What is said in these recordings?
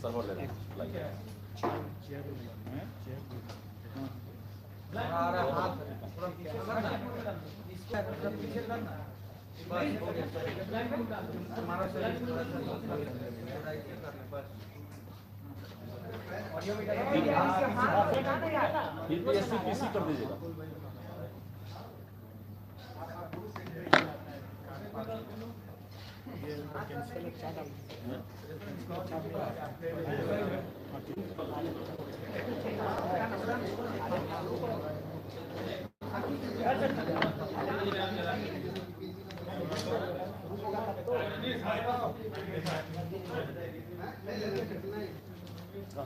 Server ले लगे BPSC PC कर दीजिएगा।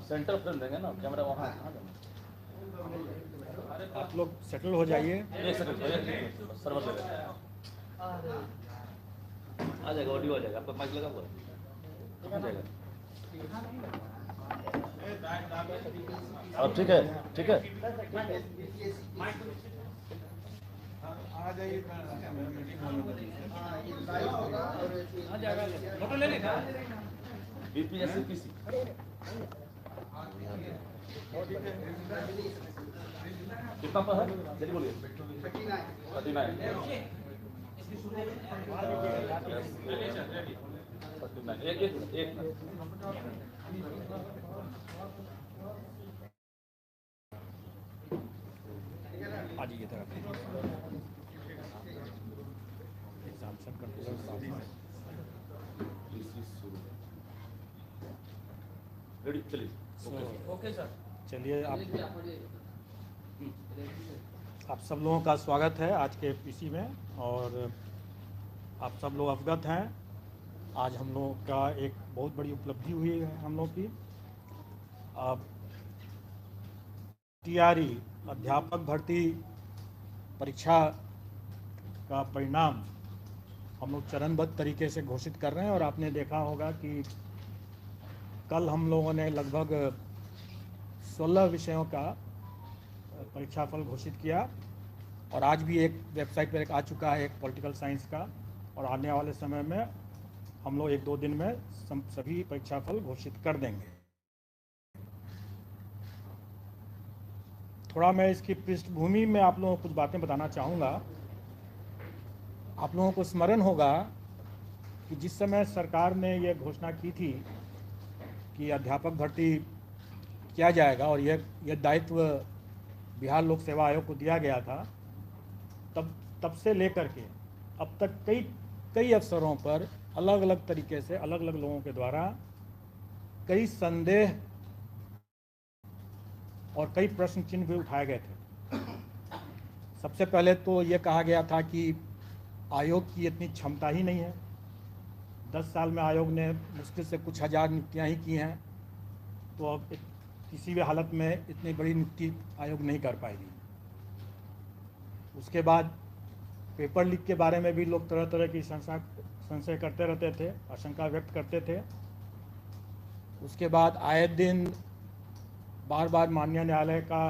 सेंटर फ्रेम देंगे ना, कैमरा वहाँ। आप लोग सेटल हो जाइए। एक सेकंड सर्वर ले आ जाएगा, ऑडियो आ जाएगा। आपका माइक लगा हुआ है, आ जाएगा। अब ठीक है, ठीक है। आ जाइए, फोटो ले लेगा। बीपीएससी पीसी कितना पर है? जल्दी बोलिए। 39 एक आ जाइए इधर। एग्जामिनेशन कंट्रोलर रेडी, चलिए। Okay sir. चलिए, आप सब लोगों का स्वागत है आज के पीसी में। और आप सब लोग अवगत हैं, आज हम लोगों का एक बहुत बड़ी उपलब्धि हुई है हम लोग की। अब टीआरई अध्यापक भर्ती परीक्षा का परिणाम हम लोग चरणबद्ध तरीके से घोषित कर रहे हैं। और आपने देखा होगा कि कल हम लोगों ने लगभग 16 विषयों का परीक्षाफल घोषित किया। और आज भी एक वेबसाइट पर एक आ चुका है, एक पॉलिटिकल साइंस का। और आने वाले समय में हम लोग 1-2 दिन में सभी परीक्षाफल घोषित कर देंगे। थोड़ा मैं इसकी पृष्ठभूमि में आप लोगों को कुछ बातें बताना चाहूँगा। आप लोगों को स्मरण होगा कि जिस समय सरकार ने यह घोषणा की थी कि अध्यापक भर्ती किया जाएगा और यह दायित्व बिहार लोक सेवा आयोग को दिया गया था, तब से लेकर के अब तक कई अवसरों पर अलग अलग तरीके से अलग अलग लोगों के द्वारा कई संदेह और कई प्रश्न चिन्ह भी उठाए गए थे। सबसे पहले तो ये कहा गया था कि आयोग की इतनी क्षमता ही नहीं है। 10 साल में आयोग ने मुश्किल से कुछ हज़ार नियुक्तियाँ ही की हैं, तो अब किसी भी हालत में इतनी बड़ी नियुक्ति आयोग नहीं कर पाएगी। उसके बाद पेपर लीक के बारे में भी लोग तरह तरह की संशय करते रहते थे, आशंका व्यक्त करते थे। उसके बाद आए दिन बार बार माननीय न्यायालय का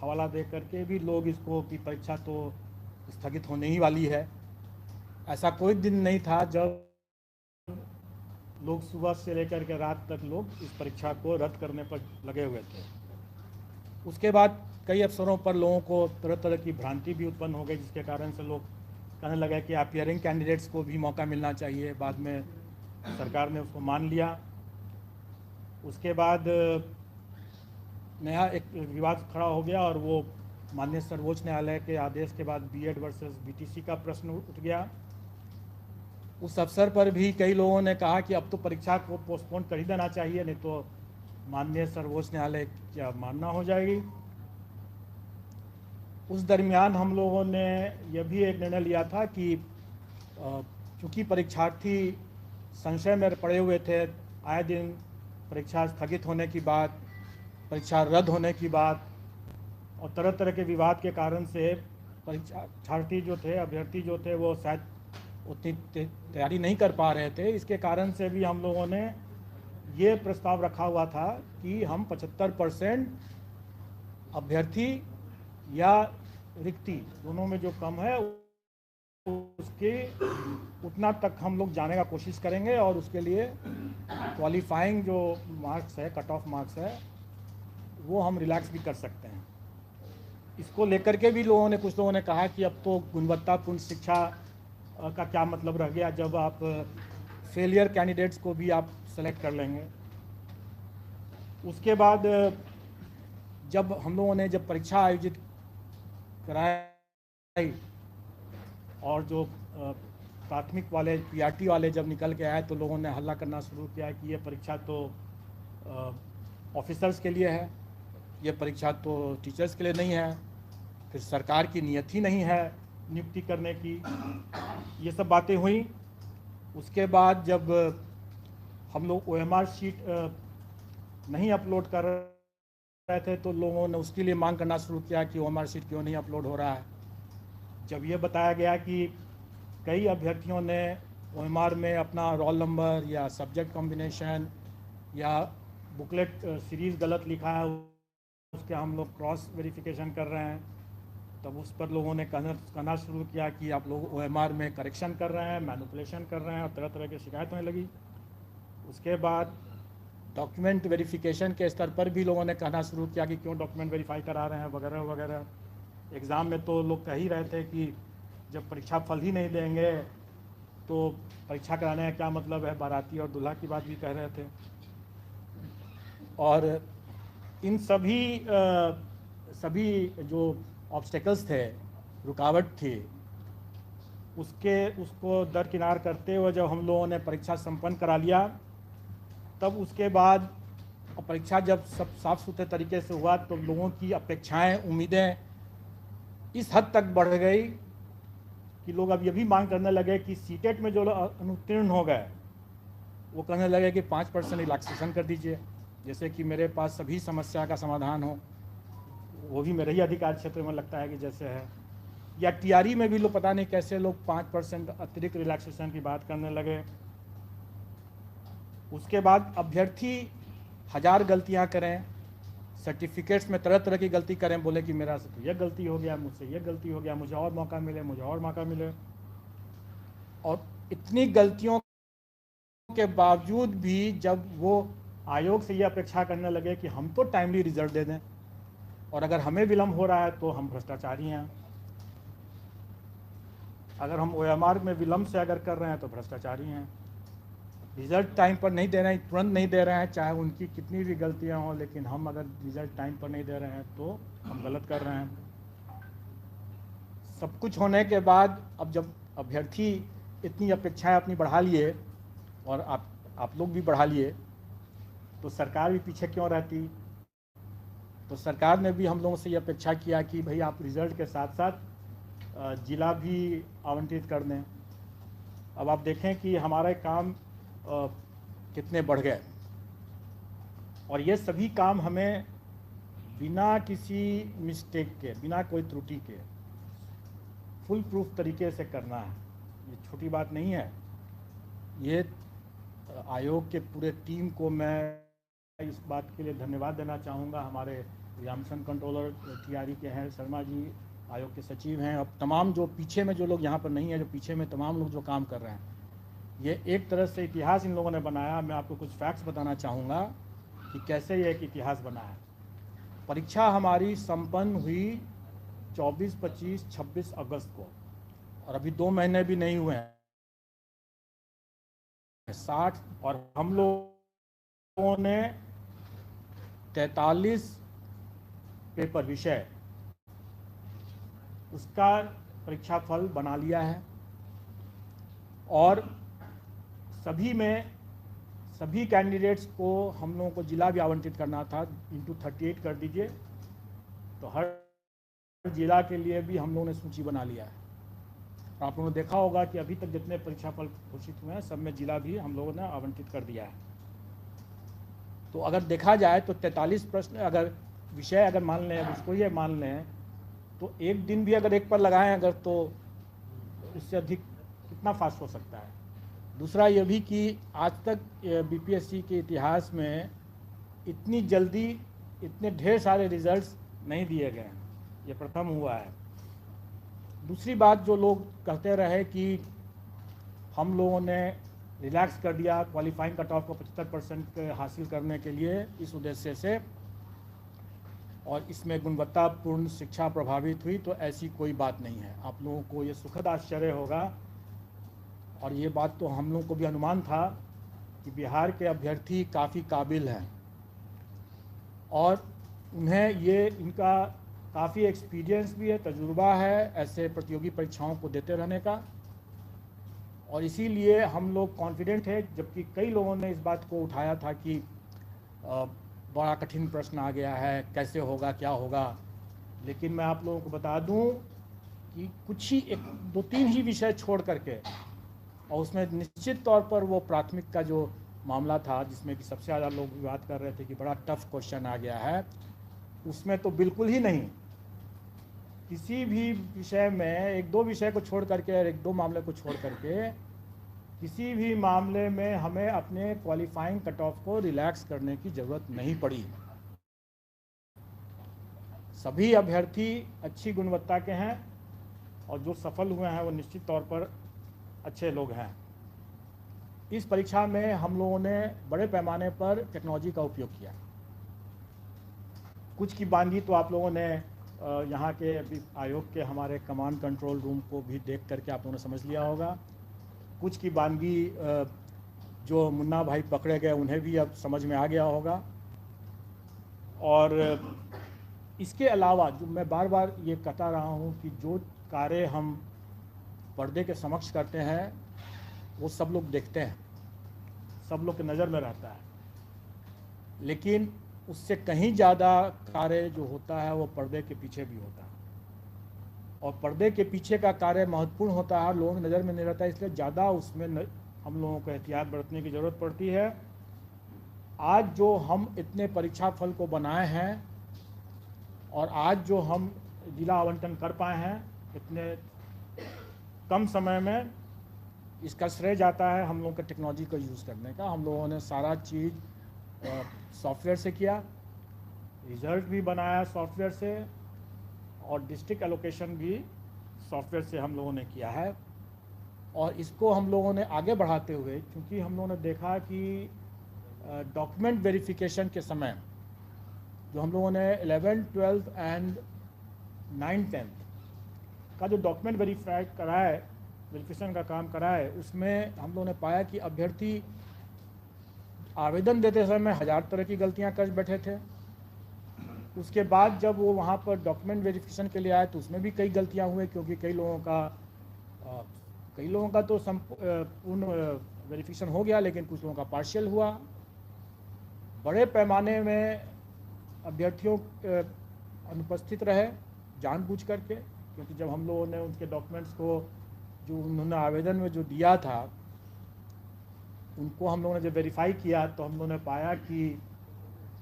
हवाला दे करके भी लोग इसको कि परीक्षा तो स्थगित होने ही वाली है। ऐसा कोई दिन नहीं था जब लोग सुबह से लेकर के रात तक लोग इस परीक्षा को रद्द करने पर लगे हुए थे। उसके बाद कई अवसरों पर लोगों को तरह तरह की भ्रांति भी उत्पन्न हो गई, जिसके कारण से लोग कहने लगे कि अपीयरिंग कैंडिडेट्स को भी मौका मिलना चाहिए। बाद में सरकार ने उसको मान लिया। उसके बाद नया एक विवाद खड़ा हो गया और वो माननीय सर्वोच्च न्यायालय के आदेश के बाद बीएड वर्सेस बीटीसी का प्रश्न उठ गया। उस अवसर पर भी कई लोगों ने कहा कि अब तो परीक्षा को पोस्टपोन कर ही देना चाहिए, नहीं तो माननीय सर्वोच्च न्यायालय क्या मानना हो जाएगी। उस दरमियान हम लोगों ने यह भी एक निर्णय लिया था कि चूँकि परीक्षार्थी संशय में पड़े हुए थे, आए दिन परीक्षा स्थगित होने की बात, परीक्षा रद्द होने की बात और तरह तरह के विवाद के कारण से परीक्षार्थी जो थे, अभ्यर्थी जो थे, वो शायद उतनी तैयारी नहीं कर पा रहे थे। इसके कारण से भी हम लोगों ने ये प्रस्ताव रखा हुआ था कि हम 75% अभ्यर्थी या रिक्ति दोनों में जो कम है उसके उतना तक हम लोग जाने का कोशिश करेंगे और उसके लिए क्वालिफाइंग जो मार्क्स है, कट ऑफ मार्क्स है, वो हम रिलैक्स भी कर सकते हैं। इसको लेकर के भी कुछ लोगों ने कहा कि अब तो गुणवत्तापूर्ण शिक्षा का क्या मतलब रह गया जब आप फेलियर कैंडिडेट्स को भी आप सेलेक्ट कर लेंगे। उसके बाद जब हम लोगों ने जब परीक्षा आयोजित कराई और जो प्राथमिक वाले पीआरटी वाले जब निकल के आए तो लोगों ने हल्ला करना शुरू किया कि ये परीक्षा तो ऑफिसर्स के लिए है, ये परीक्षा तो टीचर्स के लिए नहीं है, फिर सरकार की नीयत ही नहीं है नियुक्ति करने की। ये सब बातें हुई। उसके बाद जब हम लोग OMR शीट नहीं अपलोड कर रहे थे तो लोगों ने उसके लिए मांग करना शुरू किया कि OMR शीट क्यों नहीं अपलोड हो रहा है। जब ये बताया गया कि कई अभ्यर्थियों ने OMR में अपना रोल नंबर या सब्जेक्ट कॉम्बिनेशन या बुकलेट सीरीज़ गलत लिखा है, उसके हम लोग क्रॉस वेरिफिकेशन कर रहे हैं, तब उस पर लोगों ने कहना शुरू किया कि आप लोग OMR में करेक्शन कर रहे हैं, मैनिपुलेशन कर रहे हैं, और तरह तरह की शिकायत होने लगी। उसके बाद डॉक्यूमेंट वेरिफिकेशन के स्तर पर भी लोगों ने कहना शुरू किया कि क्यों डॉक्यूमेंट वेरीफाई करा रहे हैं वगैरह वगैरह। एग्ज़ाम में तो लोग कह ही रहे थे कि जब परीक्षा फल ही नहीं देंगे तो परीक्षा कराने का क्या मतलब है, बाराती और दूल्हा की बात भी कह रहे थे। और इन सभी जो ऑब्स्टेकल्स थे, रुकावट थी, उसको दरकिनार करते हुए जब हम लोगों ने परीक्षा संपन्न करा लिया, तब उसके बाद परीक्षा जब सब साफ सुथरे तरीके से हुआ तो लोगों की अपेक्षाएं, उम्मीदें इस हद तक बढ़ गई कि लोग अब ये भी मांग करने लगे कि सीटेट में जो अनुत्तीर्ण हो गए वो कहने लगे कि 5% रिलैक्सेशन कर दीजिए, जैसे कि मेरे पास सभी समस्या का समाधान हो। वो भी मेरे ही अधिकार क्षेत्र में लगता है कि जैसे है। या TRE में भी लोग पता नहीं कैसे लोग 5% अतिरिक्त रिलैक्सेशन की बात करने लगे। उसके बाद अभ्यर्थी 1000 गलतियां करें, सर्टिफिकेट्स में तरह तरह की गलती करें, बोले कि मेरा से तो यह गलती हो गया, मुझसे यह गलती हो गया, मुझे और मौका मिले, मुझे और मौका मिले। और इतनी गलतियों के बावजूद भी जब वो आयोग से ये अपेक्षा करने लगे कि हम तो टाइमली रिजल्ट दे दें और अगर हमें विलम्ब हो रहा है तो हम भ्रष्टाचारी हैं, अगर हम OMR में विलम्ब से अगर कर रहे हैं तो भ्रष्टाचारी हैं, रिजल्ट टाइम पर नहीं दे रहे हैं, तुरंत नहीं दे रहे हैं, चाहे उनकी कितनी भी गलतियां हों, लेकिन हम अगर रिजल्ट टाइम पर नहीं दे रहे हैं तो हम गलत कर रहे हैं। सब कुछ होने के बाद अब जब अभ्यर्थी इतनी अपेक्षाएं अपनी बढ़ा लिए और आप लोग भी बढ़ा लिए तो सरकार भी पीछे क्यों रहती। तो सरकार ने भी हम लोगों से ये अपेक्षा किया कि भाई आप रिजल्ट के साथ साथ जिला भी आवंटित कर दें। अब आप देखें कि हमारे काम कितने बढ़ गए और ये सभी काम हमें बिना किसी मिस्टेक के, बिना कोई त्रुटि के फुल प्रूफ तरीके से करना है। ये छोटी बात नहीं है। ये आयोग के पूरे टीम को मैं इस बात के लिए धन्यवाद देना चाहूँगा। हमारे एग्जामिनेशन कंट्रोलर TRE के हैं शर्मा जी, आयोग के सचिव हैं, अब तमाम जो पीछे में जो लोग यहाँ पर नहीं है, जो पीछे में तमाम लोग जो काम कर रहे हैं, ये एक तरह से इतिहास इन लोगों ने बनाया। मैं आपको कुछ फैक्ट्स बताना चाहूँगा कि कैसे ये एक इतिहास बना है। परीक्षा हमारी संपन्न हुई 24, 25, 26 अगस्त को और अभी 2 महीने भी नहीं हुए हैं 60, और हम लोगों ने 43 पेपर विषय उसका परीक्षा फल बना लिया है और सभी कैंडिडेट्स को हम लोगों को जिला भी आवंटित करना था, इंटू 38 कर दीजिए, तो हर जिला के लिए भी हम लोगों ने सूची बना लिया है। आप लोगों ने देखा होगा कि अभी तक जितने परीक्षा फल घोषित हुए हैं सब में जिला भी हम लोगों ने आवंटित कर दिया है। तो अगर देखा जाए तो 43 प्रश्न अगर विषय अगर मान लें, उसको ये मान लें तो एक दिन भी अगर एक पर लगाएं अगर, तो इससे अधिक कितना फास्ट हो सकता है। दूसरा ये भी कि आज तक BPSC के इतिहास में इतनी जल्दी इतने ढेर सारे रिजल्ट्स नहीं दिए गए हैं, ये प्रथम हुआ है। दूसरी बात जो लोग कहते रहे कि हम लोगों ने रिलैक्स कर दिया क्वालिफाइंग कट ऑफ को 75% हासिल करने के लिए इस उद्देश्य से, और इसमें गुणवत्तापूर्ण शिक्षा प्रभावित हुई, तो ऐसी कोई बात नहीं है। आप लोगों को ये सुखद आश्चर्य होगा, और ये बात तो हम लोगों को भी अनुमान था कि बिहार के अभ्यर्थी काफ़ी काबिल हैं और उन्हें ये इनका काफ़ी एक्सपीरियंस भी है, तजुर्बा है ऐसे प्रतियोगी परीक्षाओं को देते रहने का, और इसीलिए हम लोग कॉन्फिडेंट है। जबकि कई लोगों ने इस बात को उठाया था कि बड़ा कठिन प्रश्न आ गया है, कैसे होगा, क्या होगा, लेकिन मैं आप लोगों को बता दूं कि कुछ ही 1-2-3 ही विषय छोड़ करके, और उसमें निश्चित तौर पर वो प्राथमिक का जो मामला था जिसमें कि सबसे ज़्यादा लोग विवाद कर रहे थे कि बड़ा टफ क्वेश्चन आ गया है, उसमें तो बिल्कुल ही नहीं। किसी भी विषय में 1-2 विषय को छोड़ करके और 1-2 मामले को छोड़ करके किसी भी मामले में हमें अपने क्वालिफाइंग कट ऑफ को रिलैक्स करने की ज़रूरत नहीं पड़ी। सभी अभ्यर्थी अच्छी गुणवत्ता के हैं और जो सफल हुए हैं वो निश्चित तौर पर अच्छे लोग हैं। इस परीक्षा में हम लोगों ने बड़े पैमाने पर टेक्नोलॉजी का उपयोग किया। कुछ की बानगी तो आप लोगों ने यहाँ के आयोग के हमारे कमांड कंट्रोल रूम को भी देख करके आप लोगों ने समझ लिया होगा। कुछ की बानगी जो मुन्ना भाई पकड़े गए उन्हें भी अब समझ में आ गया होगा। और इसके अलावा जो मैं बार बार ये कहता रहा हूँ कि जो कार्य हम पर्दे के समक्ष करते हैं वो सब लोग देखते हैं, सब लोग की नज़र में रहता है, लेकिन उससे कहीं ज़्यादा कार्य जो होता है वो पर्दे के पीछे भी होता है, और पर्दे के पीछे का कार्य महत्वपूर्ण होता है, लोगों की नज़र में नहीं रहता है, इसलिए ज़्यादा उसमें हम लोगों को एहतियात बरतने की ज़रूरत पड़ती है। आज जो हम इतने परीक्षा फल को बनाए हैं और आज जो हम जिला आवंटन कर पाए हैं इतने कम समय में, इसका श्रेय जाता है हम लोगों के टेक्नोलॉजी का यूज़ करने का। हम लोगों ने सारा चीज़ सॉफ्टवेयर से किया, रिज़ल्ट भी बनाया सॉफ्टवेयर से, और डिस्ट्रिक्ट एलोकेशन भी सॉफ्टवेयर से हम लोगों ने किया है। और इसको हम लोगों ने आगे बढ़ाते हुए, क्योंकि हम लोगों ने देखा कि डॉक्यूमेंट वेरिफिकेशन के समय जो हम लोगों ने 11th, 12th and 9th, 10th का जो डॉक्यूमेंट वेरिफिकेशन का काम कराए, उसमें हम लोगों ने पाया कि अभ्यर्थी आवेदन देते समय 1000 तरह की गलतियां कर बैठे थे। उसके बाद जब वो वहाँ पर डॉक्यूमेंट वेरिफिकेशन के लिए आए तो उसमें भी कई गलतियां हुई, क्योंकि कई लोगों का तो संपूर्ण वेरिफिकेशन हो गया, लेकिन कुछ लोगों का पार्शियल हुआ। बड़े पैमाने में अभ्यर्थियों अनुपस्थित रहे जानबूझ करके, क्योंकि जब हम लोगों ने उनके डॉक्यूमेंट्स को जो उन्होंने आवेदन में जो दिया था उनको हम लोगों ने जब वेरीफाई किया तो हम लोगों ने पाया कि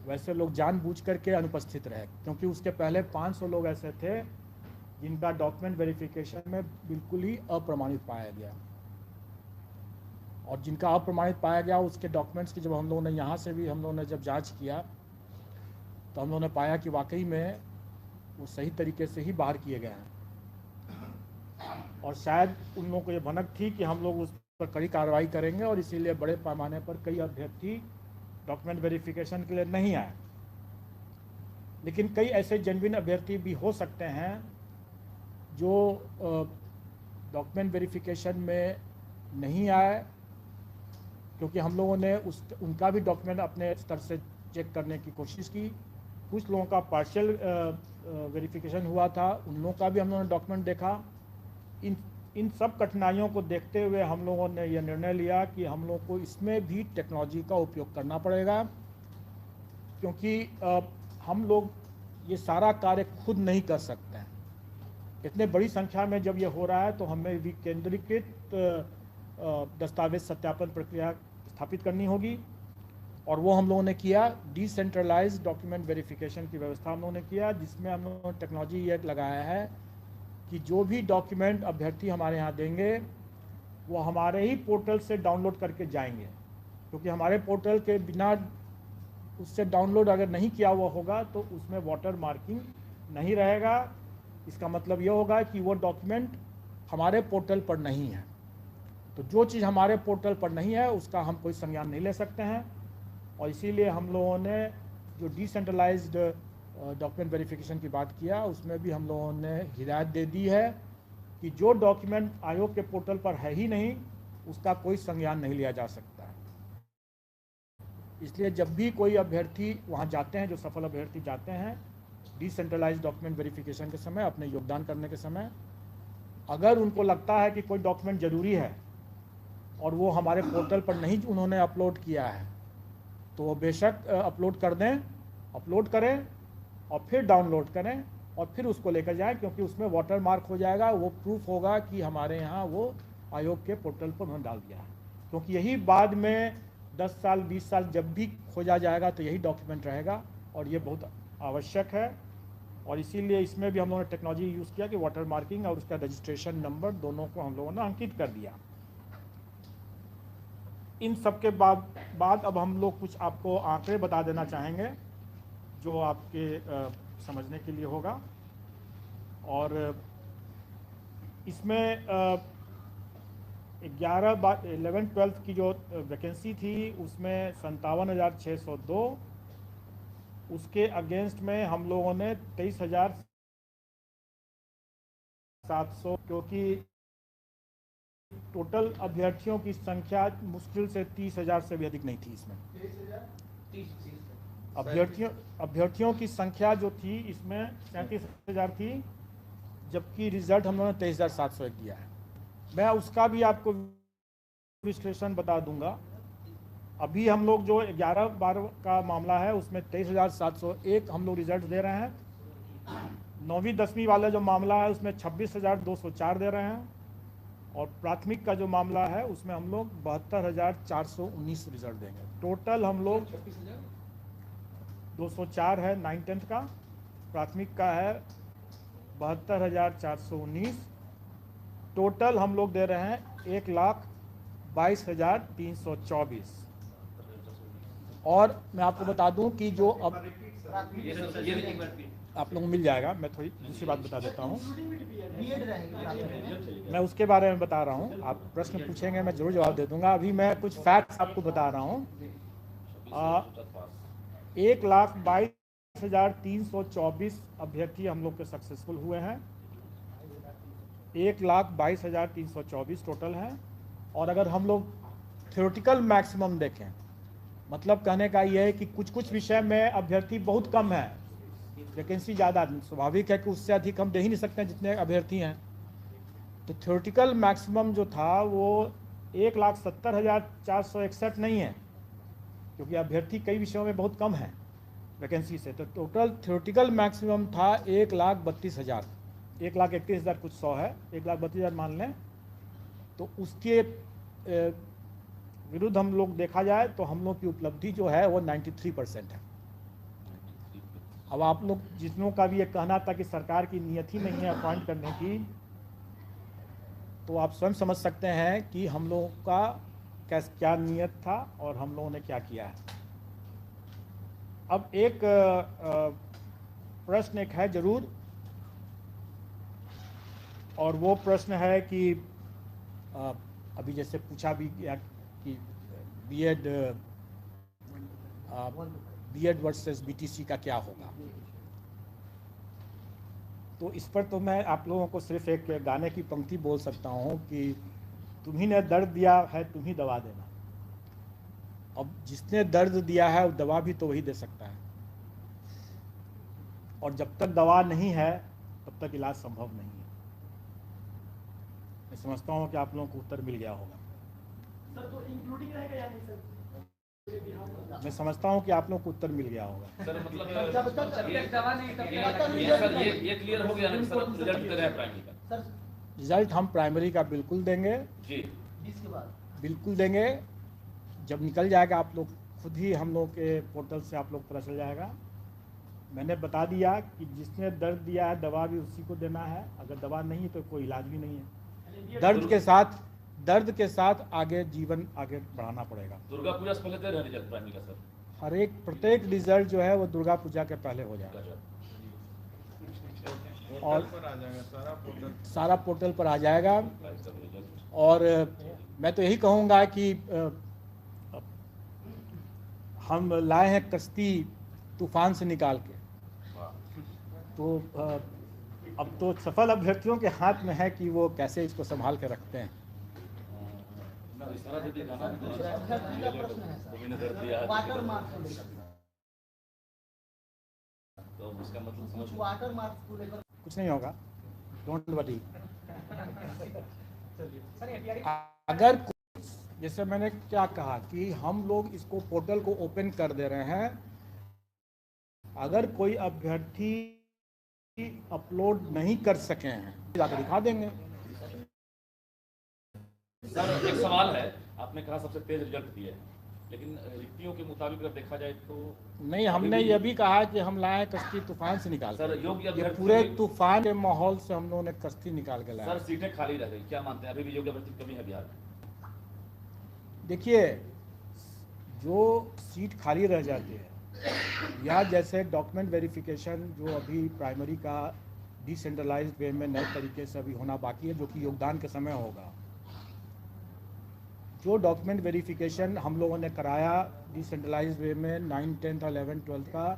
वैसे लोग जानबूझ करके अनुपस्थित रहे, क्योंकि उसके पहले 500 लोग ऐसे थे जिनका डॉक्यूमेंट वेरिफिकेशन में बिल्कुल ही अप्रमाणित पाया गया, और जिनका अप्रमाणित पाया गया उसके डॉक्यूमेंट्स की जब हम लोगों ने यहाँ से भी हम लोगों ने जब जांच किया तो हम लोगों ने पाया कि वाकई में वो सही तरीके से ही बाहर किए गए हैं। और शायद उन लोगों को ये भनक थी कि हम लोग उस पर कड़ी कार्रवाई करेंगे, और इसीलिए बड़े पैमाने पर कई अभ्यर्थी डॉक्यूमेंट वेरिफिकेशन के लिए नहीं आए। लेकिन कई ऐसे जेन्युइन अभ्यर्थी भी हो सकते हैं जो डॉक्यूमेंट वेरिफिकेशन में नहीं आए, क्योंकि हम लोगों ने उनका भी डॉक्यूमेंट अपने स्तर से चेक करने की कोशिश की। कुछ लोगों का पार्शियल वेरिफिकेशन हुआ था, उन लोगों का भी हम लोगों ने डॉक्यूमेंट देखा। इन सब कठिनाइयों को देखते हुए हम लोगों ने यह निर्णय लिया कि हम लोग को इसमें भी टेक्नोलॉजी का उपयोग करना पड़ेगा, क्योंकि हम लोग ये सारा कार्य खुद नहीं कर सकते हैं। इतने बड़ी संख्या में जब ये हो रहा है तो हमें विकेंद्रीकृत दस्तावेज सत्यापन प्रक्रिया स्थापित करनी होगी, और वो हम लोगों ने किया। डिसेंट्रलाइज्ड डॉक्यूमेंट वेरिफिकेशन की व्यवस्था हम लोगों ने किया, जिसमें हम लोगों ने टेक्नोलॉजी ये लगाया है कि जो भी डॉक्यूमेंट अभ्यर्थी हमारे यहाँ देंगे वो हमारे ही पोर्टल से डाउनलोड करके जाएंगे, क्योंकि हमारे पोर्टल के बिना उससे डाउनलोड अगर नहीं किया हुआ होगा तो उसमें वाटर मार्किंग नहीं रहेगा। इसका मतलब ये होगा कि वो डॉक्यूमेंट हमारे पोर्टल पर नहीं है। तो जो चीज़ हमारे पोर्टल पर नहीं है उसका हम कोई संज्ञान नहीं ले सकते हैं, और इसीलिए हम लोगों ने जो डिसेंट्रलाइज्ड डॉक्यूमेंट वेरिफिकेशन की बात किया उसमें भी हम लोगों ने हिदायत दे दी है कि जो डॉक्यूमेंट आयोग के पोर्टल पर है ही नहीं उसका कोई संज्ञान नहीं लिया जा सकता है। इसलिए जब भी कोई अभ्यर्थी वहाँ जाते हैं, जो सफल अभ्यर्थी जाते हैं डिसेंट्रलाइज्ड डॉक्यूमेंट वेरिफिकेशन के समय, अपने योगदान करने के समय, अगर उनको लगता है कि कोई डॉक्यूमेंट ज़रूरी है और वो हमारे पोर्टल पर नहीं उन्होंने अपलोड किया है तो वो बेशक अपलोड कर दें, अपलोड करें और फिर डाउनलोड करें और फिर उसको लेकर जाएं, क्योंकि उसमें वाटर मार्क हो जाएगा, वो प्रूफ होगा कि हमारे यहाँ वो आयोग के पोर्टल पर उन्होंने डाल दिया है। क्योंकि यही बाद में 10 साल 20 साल जब भी खोजा जाएगा तो यही डॉक्यूमेंट रहेगा और ये बहुत आवश्यक है। और इसीलिए इसमें भी हम लोगों ने टेक्नोलॉजी यूज़ किया कि वाटर मार्किंग और उसका रजिस्ट्रेशन नंबर दोनों को हम लोगों ने अंकित कर दिया। इन सब के बाद अब हम लोग कुछ आपको आंकड़े बता देना चाहेंगे जो आपके समझने के लिए होगा। और इसमें 11-12 की जो वैकेंसी थी उसमें 57,602, उसके अगेंस्ट में हम लोगों ने 23,700, क्योंकि टोटल अभ्यर्थियों की संख्या मुश्किल से 30,000 से भी अधिक नहीं थी। इसमें अभ्यर्थियों की संख्या जो थी इसमें 37,000 थी, जबकि रिजल्ट हम लोगों ने 23,701 दिया है। मैं उसका भी आपको विश्लेषण बता दूंगा। अभी हम लोग जो 11-12 का मामला है उसमें 23,701 हम लोग रिजल्ट दे रहे हैं। 9वीं-10वीं वाला जो मामला है उसमें 26,204 दे रहे हैं, और प्राथमिक का जो मामला है उसमें हम लोग 72,419 रिजल्ट देंगे। टोटल हम लोग 204 है 9-10 का, प्राथमिक का है 72,419। टोटल हम लोग दे रहे हैं 1,22,324। और मैं आपको बता दूं कि जो अब आप लोगों को मिल जाएगा, मैं थोड़ी दूसरी बात बता देता हूं, मैं उसके बारे में बता रहा हूं। आप प्रश्न पूछेंगे मैं जरूर जवाब दे दूंगा। अभी मैं कुछ फैक्ट्स आपको बता रहा हूं। 1,22,324 अभ्यर्थी हम लोग के सक्सेसफुल हुए हैं। 1,22,324 टोटल हैं। और अगर हम लोग थ्योरेटिकल मैक्सिमम देखें, मतलब कहने का ये है कि कुछ कुछ विषय में अभ्यर्थी बहुत कम है, वैकेंसी ज़्यादा, स्वाभाविक है कि उससे अधिक हम दे ही नहीं सकते हैं जितने अभ्यर्थी हैं। तो थ्योरेटिकल मैक्सिमम जो था वो 1,70,461 नहीं है, क्योंकि अभ्यर्थी कई विषयों में बहुत कम है वैकेंसी से। तो टोटल थ्योरेटिकल मैक्सिमम था 1,32,000, 1,31,000 कुछ 100 है, 1,32,000 मान लें। तो उसके विरुद्ध हम लोग देखा जाए तो हम लोग की उपलब्धि जो है वो 93% है। अब आप लोग जितनों का भी ये कहना था कि सरकार की नियत ही नहीं है अपॉइंट करने की, तो आप स्वयं समझ सकते हैं कि हम लोगों का क्या नियत था और हम लोगों ने क्या किया है। अब एक प्रश्न एक है जरूर, और वो प्रश्न है कि अभी जैसे पूछा भी गया कि बीएड वर्सेस बीटीसी का क्या होगा। तो इस पर तो मैं आप लोगों को सिर्फ एक गाने की पंक्ति बोल सकता हूँ कि तुम्ही ने दर्द दिया है तुम ही दवा देना। अब जिसने दर्द दिया है वो दवा भी तो वही दे सकता है, और जब तक दवा नहीं है तब तक इलाज संभव नहीं है। मैं समझता हूँ कि आप लोगों को उत्तर मिल गया होगा। सर तो इंक्लूडिंग रहेगा या नहीं सर? मैं समझता हूँ कि आप लोगों को उत्तर मिल गया होगा। सर मतलब जब तक दवा नहीं तब ये क्लियर हो गया ना सर, रिजल्ट दे रहे हैं प्राइमरी का। सर रिजल्ट हम प्राइमरी का बिल्कुल देंगे जी, 20 के बाद बिल्कुल देंगे। जब निकल जाएगा आप लोग खुद ही हम लोग के पोर्टल से आप लोग पता चल जाएगा। मैंने बता दिया कि जिसने दर्द दिया है दवा भी उसी को देना है, अगर दवा नहीं है तो कोई इलाज भी नहीं है। दर्द के साथ आगे जीवन आगे बढ़ाना पड़ेगा। दुर्गा पूजा से पहले दे रहे हैं रिजल्ट प्राइमरी का सर? प्रत्येक रिजल्ट जो है वो दुर्गा पूजा के पहले हो जाएगा। और पर आ जाएगा सारा पोर्टल पर आ जाएगा। और मैं तो यही कहूँगा कि हम लाए हैं कश्ती तूफान से निकाल के, तो अब तो सफल अभ्यर्थियों के हाथ में है कि वो कैसे इसको संभाल के रखते हैं। वाटर मार्क्स को लेकर, तो उसका मतलब समझ वाटर मार्क्स को लेकर कुछ नहीं होगा, डोंट वरी। अगर जैसे मैंने क्या कहा कि हम लोग इसको पोर्टल को ओपन कर दे रहे हैं, अगर कोई अभ्यर्थी अपलोड नहीं कर सके हैं जाकर दिखा देंगे। सर एक सवाल है, आपने कहा सबसे तेज रिजल्ट दिए हैं, लेकिन रिक्तियों के मुताबिक अगर देखा जाए तो नहीं, हमने ये भी कहा कि हम लाए कश्ती तूफान से निकाल सर के। योग्य ये अभ्यर्थी पूरे तूफान के माहौल से हम लोगों ने कश्ती निकाल के लाया। सर सीटें खाली रह गई, क्या मानते हैं अभी भी योग्य अभ्यर्थी की कमी है बिहार में? देखिए, जो सीट खाली रह जाती है या जैसे डॉक्यूमेंट वेरिफिकेशन जो अभी प्राइमरी का डिसेंट्रलाइज्ड वे में नए तरीके से अभी होना बाकी है, जो कि योगदान के समय होगा। जो डॉक्यूमेंट वेरिफिकेशन हम लोगों ने कराया डिसेंट्रलाइज्ड वे में 9, 10 और 11, 12 का,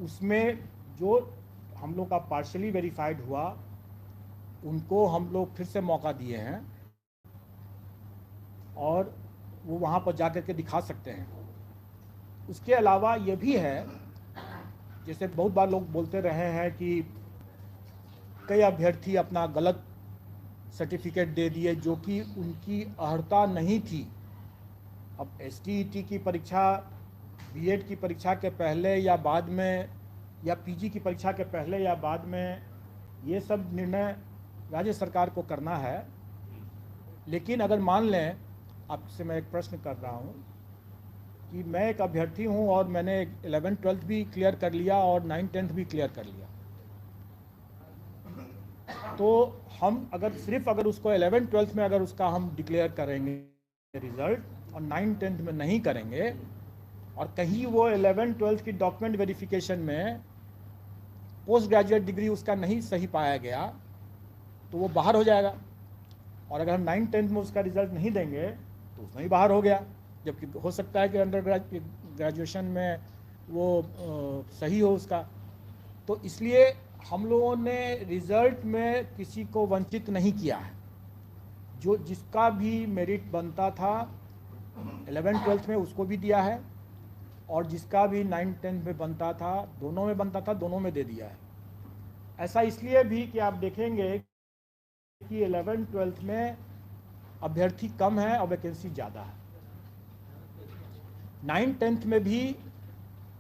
उसमें जो हम लोग का पार्शली वेरीफाइड हुआ उनको हम लोग फिर से मौका दिए हैं और वो वहाँ पर जा कर के दिखा सकते हैं। उसके अलावा ये भी है, जैसे बहुत बार लोग बोलते रहे हैं कि कई अभ्यर्थी अपना गलत सर्टिफिकेट दे दिए जो कि उनकी अर्हता नहीं थी। अब STET की परीक्षा B.Ed की परीक्षा के पहले या बाद में, या PG की परीक्षा के पहले या बाद में, ये सब निर्णय राज्य सरकार को करना है। लेकिन अगर मान लें, आपसे मैं एक प्रश्न कर रहा हूँ कि मैं एक अभ्यर्थी हूँ और मैंने 11, 12 भी क्लियर कर लिया और 9, 10 भी क्लियर कर लिया, तो हम अगर उसको 11, 12 में अगर उसका हम डिक्लेयर करेंगे रिजल्ट और 9, 10 में नहीं करेंगे, और कहीं वो 11, 12 की डॉक्यूमेंट वेरिफिकेशन में पोस्ट ग्रेजुएट डिग्री उसका नहीं सही पाया गया, तो वो बाहर हो जाएगा। और अगर हम 9, 10 में उसका रिजल्ट नहीं देंगे तो उसमें ही बाहर हो गया, जबकि हो सकता है कि अंडर ग्रेजुएशन में वो सही हो उसका। तो इसलिए हम लोगों ने रिजल्ट में किसी को वंचित नहीं किया है। जो जिसका भी मेरिट बनता था 11, 12 में उसको भी दिया है, और जिसका भी 9, 10 में बनता था, दोनों में बनता था, दोनों में दे दिया है। ऐसा इसलिए भी कि आप देखेंगे कि 11, 12 में अभ्यर्थी कम है और वैकेंसी ज़्यादा है। 9, 10 में भी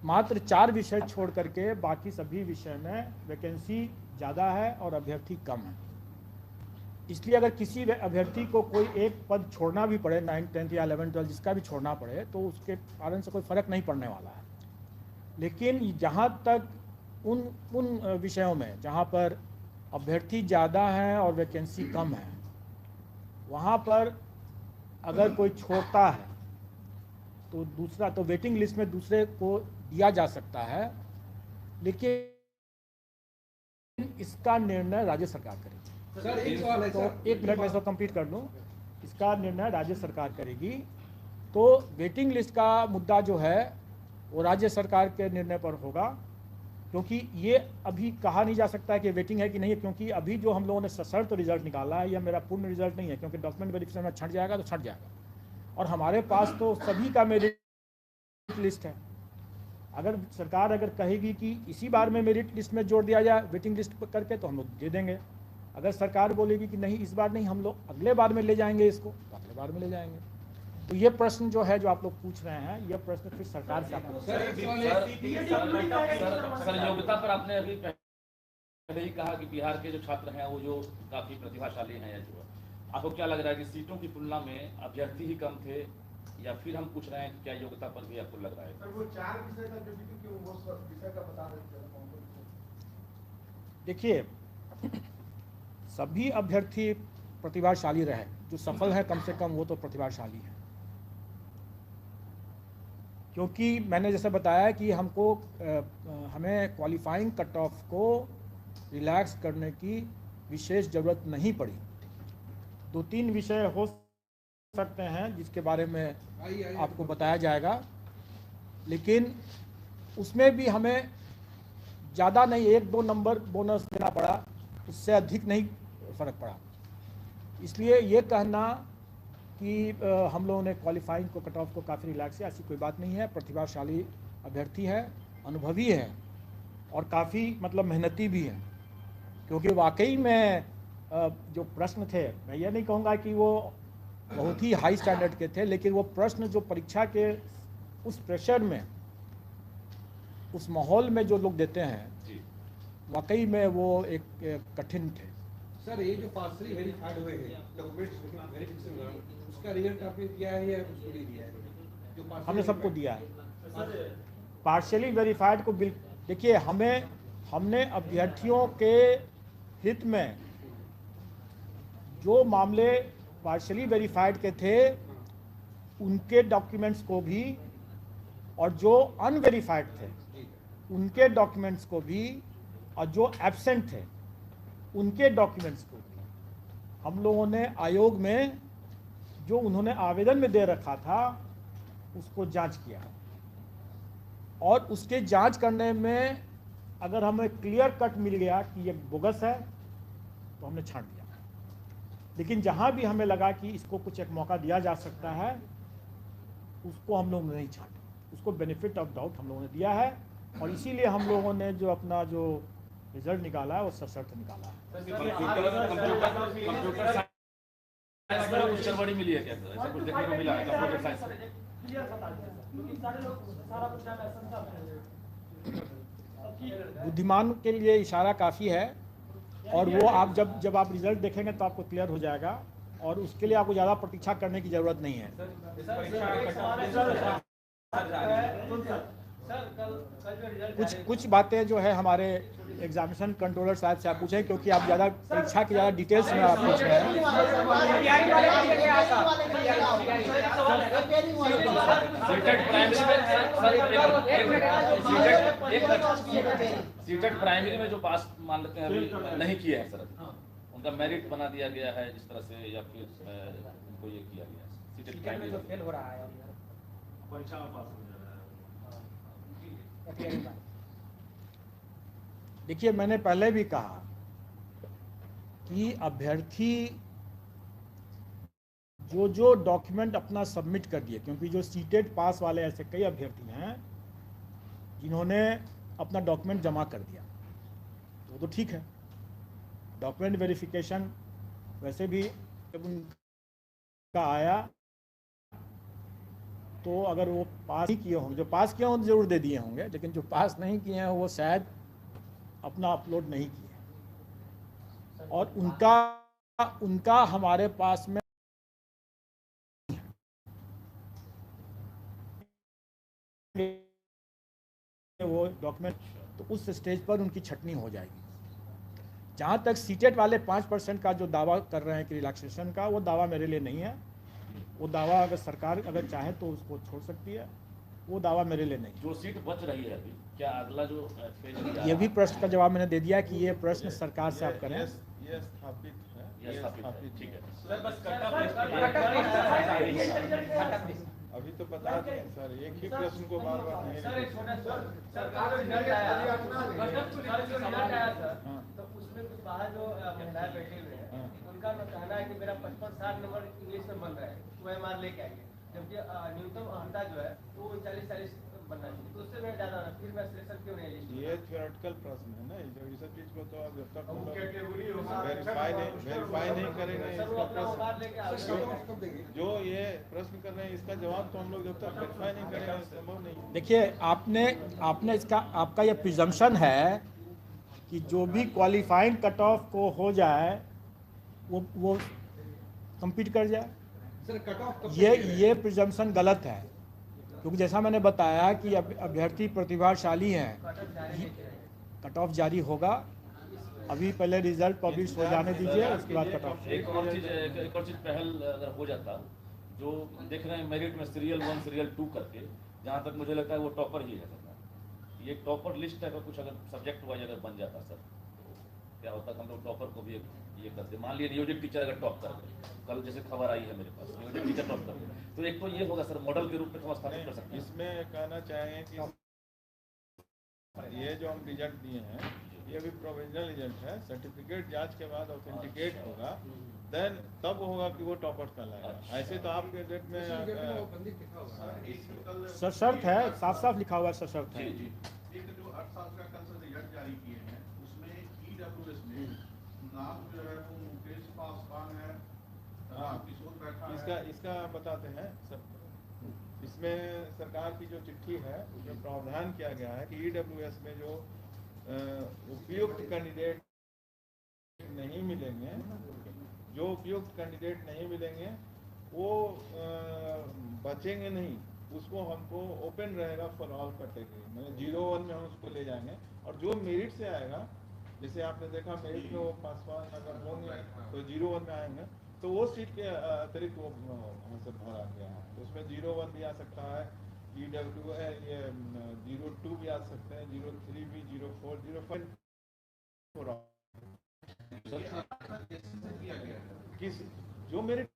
मात्र 4 विषय छोड़ करके बाकी सभी विषय में वैकेंसी ज़्यादा है और अभ्यर्थी कम है। इसलिए अगर किसी अभ्यर्थी को कोई एक पद छोड़ना भी पड़े, 9, 10 या 11, 12 जिसका भी छोड़ना पड़े, तो उसके कारण से कोई फ़र्क नहीं पड़ने वाला है। लेकिन जहाँ तक उन विषयों में जहाँ पर अभ्यर्थी ज़्यादा हैं और वैकेंसी कम है, वहाँ पर अगर कोई छोड़ता है तो दूसरा, तो वेटिंग लिस्ट में दूसरे को दिया जा सकता है, लेकिन इसका निर्णय राज्य सरकार करेगी। सर एक सवाल है तो सर, एक मिनट में इसको कंप्लीट कर लूँ। इसका निर्णय राज्य सरकार करेगी। तो वेटिंग लिस्ट का मुद्दा जो है वो राज्य सरकार के निर्णय पर होगा, क्योंकि ये अभी कहा नहीं जा सकता है कि वेटिंग है कि नहीं है, क्योंकि अभी जो हम लोगों ने सशर्त रिजल्ट निकाला है, यह मेरा पूर्ण रिजल्ट नहीं है, क्योंकि डॉक्यूमेंट वेरिफिकेशन में छट जाएगा तो छट जाएगा, और हमारे पास तो सभी का मेरिट लिस्ट है। अगर सरकार अगर कहेगी कि इसी बार में मेरिट लिस्ट में जोड़ दिया जाए वेटिंग लिस्ट करके, तो हम लोग दे देंगे। अगर सरकार बोलेगी कि नहीं इस बार नहीं, हम लोग अगले बार में ले जाएंगे इसको, तो अगले बार में ले जाएंगे। तो ये प्रश्न जो है जो आप लोग पूछ रहे हैं, ये प्रश्न फिर सरकार से आप सर एक सवाल है, सर योग्यता पर आपने अभी पहले ही कहा कि बिहार के जो छात्र हैं वो जो काफी प्रतिभाशाली हैं, या जो आपको क्या लग रहा है कि सीटों की तुलना में अभ्यर्थी ही कम थे, या फिर हम पूछ रहे हैं कि क्या योग्यता पर भी आपको लग रहा है? सर वो 4 विषय का जो क्यों वो विषय का बता देते हैं। देखिए, सभी अभ्यर्थी प्रतिभाशाली रहे, जो सफल है कम से कम वो तो प्रतिभाशाली है। क्योंकि मैंने जैसे बताया कि हमको हमें क्वालिफाइंग कट ऑफ को रिलैक्स करने की विशेष ज़रूरत नहीं पड़ी। 2-3 विषय हो सकते हैं जिसके बारे में आपको बताया जाएगा, लेकिन उसमें भी हमें ज़्यादा नहीं 1-2 नंबर बोनस देना पड़ा, उससे अधिक नहीं फ़र्क पड़ा। इसलिए ये कहना कि हम लोगों ने क्वालिफाइंग को कट ऑफ को काफ़ी रिलैक्स है, ऐसी कोई बात नहीं है। प्रतिभाशाली अभ्यर्थी है, अनुभवी है और काफ़ी मतलब मेहनती भी है, क्योंकि वाकई में जो प्रश्न थे, मैं ये नहीं कहूँगा कि वो बहुत ही हाई स्टैंडर्ड के थे, लेकिन वो प्रश्न जो परीक्षा के उस प्रेशर में, उस माहौल में जो लोग देते हैं, वाकई में वो एक कठिन थे। सर, ये जो पार्सली वेरीफाइड हुए हैं डॉक्यूमेंट्स वेरिफिकेशन, उसका रिजल्ट आपने दिया है या उसको नहीं दिया है? जो हमने सबको दिया है। पार्शियली वेरीफाइड को देखिए, हमने अभ्यर्थियों के हित में जो मामले पार्शियली वेरीफाइड के थे उनके डॉक्यूमेंट्स को भी, और जो अनवेरीफाइड थे उनके डॉक्यूमेंट्स को भी, और जो एब्सेंट थे उनके डॉक्यूमेंट्स को भी हम लोगों ने आयोग में जो उन्होंने आवेदन में दे रखा था उसको जांच किया, और उसके जांच करने में अगर हमें क्लियर कट मिल गया कि ये बोगस है तो हमने छांट दिया। लेकिन जहां भी हमें लगा कि इसको कुछ एक मौका दिया जा सकता है उसको हम लोग नहीं छांटे, उसको बेनिफिट ऑफ डाउट हम लोगों ने दिया है, और इसीलिए हम लोगों ने जो अपना जो रिजल्ट निकाला है वो सशर्त निकाला है। कंप्यूटर साइंस में कुछ गड़बड़ी मिली है क्या सर? ऐसा कुछ देखने को मिला है कंप्यूटर साइंस में? बुद्धिमान के लिए इशारा काफ़ी है, और वो आप जब आप रिजल्ट देखेंगे तो आपको क्लियर हो जाएगा, और उसके लिए आपको ज़्यादा प्रतीक्षा करने की ज़रूरत नहीं है। कुछ बातें जो है हमारे एग्जामिनेशन कंट्रोलर साहब से आप पूछें, क्योंकि आप ज़्यादा परीक्षा की ज़्यादा डिटेल्स में आप पूछ रहे हैं। सीटेट प्राइमरी में जो पास मान लेते हैं अभी नहीं किया है सर, उनका मेरिट बना दिया गया है जिस तरह से, या फिर उनको ये किया गया है सीटेट प्राइमरी में फेल हो रहा है परीक्षा में पास हो जा रहा है। देखिए, मैंने पहले भी कहा कि अभ्यर्थी जो डॉक्यूमेंट अपना सबमिट कर दिए, क्योंकि जो सीटेट पास वाले ऐसे कई अभ्यर्थी हैं जिन्होंने अपना डॉक्यूमेंट जमा कर दिया, तो ठीक है। डॉक्यूमेंट वेरिफिकेशन वैसे भी जब उनका आया तो अगर वो पास नहीं किए होंगे, जो पास किए होंगे जरूर दे दिए होंगे, लेकिन जो पास नहीं किए हैं वो शायद अपना अपलोड नहीं किए, और उनका हमारे पास में वो डॉक्यूमेंट, तो उस स्टेज पर उनकी छटनी हो जाएगी। जहाँ तक सीटेट वाले 5% का जो दावा कर रहे हैं कि रिलैक्सेशन का, वो दावा मेरे लिए नहीं है। वो दावा अगर सरकार अगर चाहे तो उसको छोड़ सकती है, वो दावा मेरे लिए नहीं। जो सीट बच रही है अभी, क्या अगला जो ये भी प्रश्न का जवाब मैंने दे दिया कि ये प्रश्न सरकार से आप करें। ये स्थापित है, ठीक है। अभी तो बता दें सर, एक ही प्रश्न को बार बार नहीं। सरकार रिजल्ट आया था तो उसमें कुछ बाहर जो महिलाएं बैठी हुई हैं उनका कहना है कि मेरा 55-60 नंबर इंग्लिश में बन रहा है, वो एमआर लेके आएंगे, जबकि न्यूनतम अर्हता जो है वो 40-40 बनना चाहिए, तो उससे मैं ज़्यादा फिर मैं सिलेक्शन क्यों नहीं लिस्ट? ये थ्योरेटिकल प्रश्न है ना, इस चीज को तो आप जब तक वेरीफाई नहीं करेंगे जो ये प्रश्न कर रहे हैं इसका जवाब तो हम लोग जब तक वेरीफाई नहीं करेंगे संभव नहीं। देखिए, आपने इसका आपका ये प्रिजम्पशन है कि जो भी क्वालिफाइंग कट ऑफ को हो जाए वो कंप्लीट कर जाए। सर कट ऑफ ये प्रिजम्पशन गलत है, क्योंकि जैसा मैंने बताया कि अभ्यर्थी प्रतिभाशाली हैं, कट ऑफ जारी होगा। अभी पहले रिजल्ट पब्लिश हो जाने दीजिए, उसके बाद कट ऑफ। एक और चीज पहल अगर हो जाता, जो देख रहे हैं मेरिट में सीरियल 1 सीरियल 2 करके, जहाँ तक मुझे लगता है वो टॉपर ही है सर। ये टॉपर लिस्ट है, कुछ अगर सब्जेक्ट वाइज अगर बन जाता सर, क्या होता है हम लोग टॉपर को भी ये करते, मान लिया नियोजित टीचर अगर टॉप कर गए, कल जैसे खबर आई है मेरे पास नियोजित टीचर टॉप कर गए, तो एक तो ये होगा सर मॉडल के रूप में हम स्थापित कर सकते हैं। इसमें कहना चाहेंगे कि ये जो हम रिजल्ट दिए हैं ये भी प्रोविजनल रिजल्ट है, सर्टिफिकेट जांच के बाद ऑथेंटिकेट होगा, देन तब होगा कि वो टॉपर कहलाएगा। ऐसे तो आपके डेट में सशर्त है, साफ साफ लिखा हुआ है सशर्त है। जी एक जो 8 साल का कल से रिजल्ट जारी किए हैं उसमें ईडब्ल्यूएस में नाम जो है वो मुकेश पासवान है, किशोर बैठा है। इसका बताते हैं सर, इसमें सरकार की जो चिट्ठी है उसमें प्रावधान किया गया है कि ईडब्ल्यूएस में जो उपयुक्त कैंडिडेट नहीं मिलेंगे, जो उपयुक्त कैंडिडेट नहीं मिलेंगे वो बचेंगे नहीं, उसको हमको ओपन रहेगा फॉर ऑल कैटेगरी, मतलब 01 में हम उसको ले जाएंगे। और जो मेरिट से आएगा, जैसे आपने देखा मेरिट में वो पासवान अगर होंगे तो 01 में आएंगे, तो वो सीट के अतिरिक्त वो हमसे भरा गया है, तो उसमें 01 भी आ सकता है, EW है, ये 02 भी आ सकते हैं, 03 भी, 04, 05 किस जो मेरिट